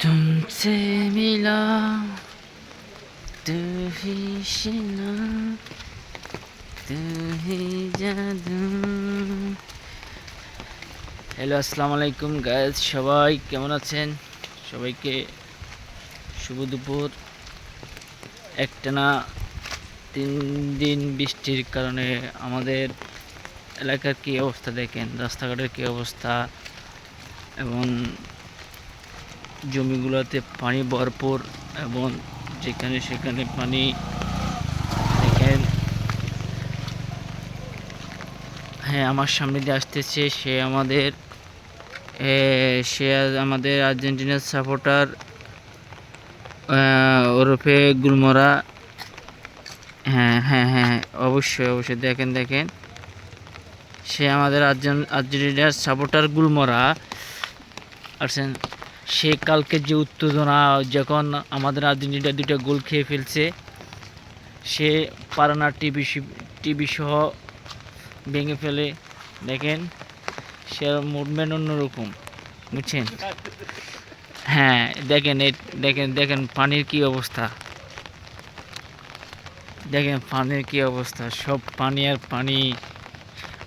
तुमसे मिला तू ही शिना तू ही जादू। হ্যালো, আসসালামু আলাইকুম গাইস, সবাই কেমন আছেন? সবাইকে শুভ দুপুর। একটানা 3 দিন বৃষ্টির কারণে আমাদের এলাকার কী অবস্থা দেখেন, রাস্তাঘাটের কী অবস্থা এবং জমিগুলোতে পানি ভরপুর এবং যেখানে সেখানে পানি দেখেন। হ্যাঁ, আমার সামনে দিয়ে আসতেছে সে আমাদের আর্জেন্টিনার সাপোর্টার ওরফে গুলমরা। হ্যাঁ হ্যাঁ হ্যাঁ, অবশ্যই অবশ্যই দেখেন সে আমাদের আর্জেন্টিনার সাপোর্টার গুলমরা আসছেন। সে কালকে যে উত্তেজনা, যখন আমাদের আর্জেন্টিনা 2টা গোল খেয়ে ফেলছে, সে পারানা টিভি সহ ভেঙে ফেলে। দেখেন সে মুভমেন্ট অন্যরকম, বুঝছেন? হ্যাঁ দেখেন পানির কি অবস্থা, দেখেন পানির কি অবস্থা, সব পানি আর পানি,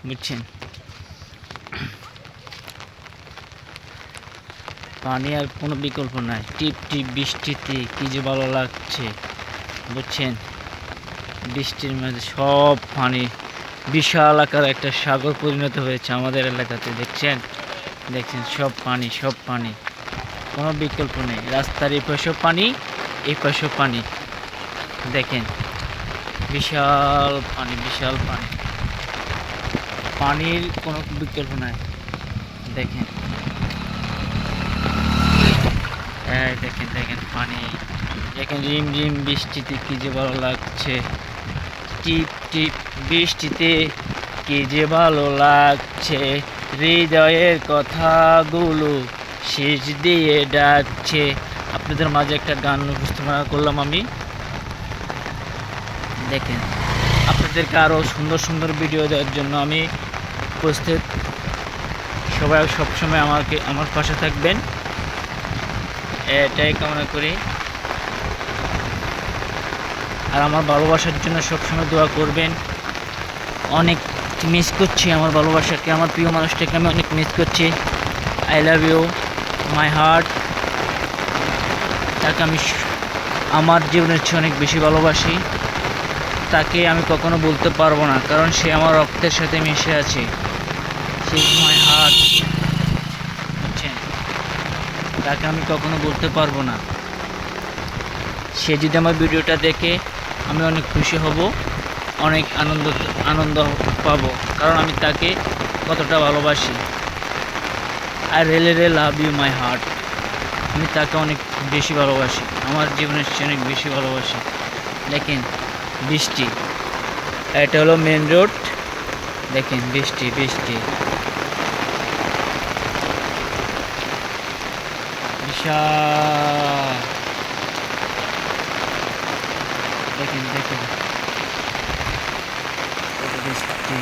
বুঝছেন? পানি আর কোনো বিকল্প নাই। টিপ টিপ বৃষ্টিতে কি যে ভালো লাগছে, বুঝছেন? বৃষ্টির মাঝে সব পানি বিশাল আকার একটা সাগর পরিণত হয়েছে আমাদের এলাকাতে। দেখছেন সব পানি, কোনো বিকল্প নেই। রাস্তার এই পাশেও পানি, এই পাশেও পানি। দেখেন বিশাল পানি, পানির কোনো বিকল্প নাই। দেখেন দেখেন পানি, দেখেন রিম বৃষ্টিতে কি যে ভালো লাগছে। টিপ টিপ বৃষ্টিতে কি যে ভালো লাগছে, হৃদয়ের কথাগুলো শেষ দিয়ে ডাকছে। আপনাদের মাঝে একটা গান উপস্থাপনা করলাম আমি। দেখেন আপনাদেরকে আরও সুন্দর সুন্দর ভিডিও দেওয়ার জন্য আমি উপস্থিত। সবাই সবসময় আমার পাশে থাকবেন, এটাই কামনা করি। আর আমার ভালোবাসার জন্য সবসময় দোয়া করবেন। অনেক মিস করছি আমার ভালোবাসাকে, আমার প্রিয় মানুষটাকে আমি অনেক মিস করছি। I love you my heart. তাকে আমি আমার জীবনের চেয়ে অনেক বেশি ভালোবাসি। তাকে আমি কখনো বলতে পারবো না, কারণ সে আমার রক্তের সাথে মিশে আছে। সে মাই হার্ট, বুঝছেন? তাকে আমি কখনো বলতে পারবো না। সে যদি আমার ভিডিওটা দেখে, আমি অনেক খুশি হব, অনেক আনন্দ পাবো, কারণ আমি তাকে কতটা ভালোবাসি। I really love you my heart. আমি তাকে অনেক বেশি ভালোবাসি, আমার জীবনের চেয়ে অনেক বেশি ভালোবাসি। দেখেন বৃষ্টি, এটা হলো মেন রোড। দেখেন বৃষ্টি বিশাল। দেখেন বৃষ্টি।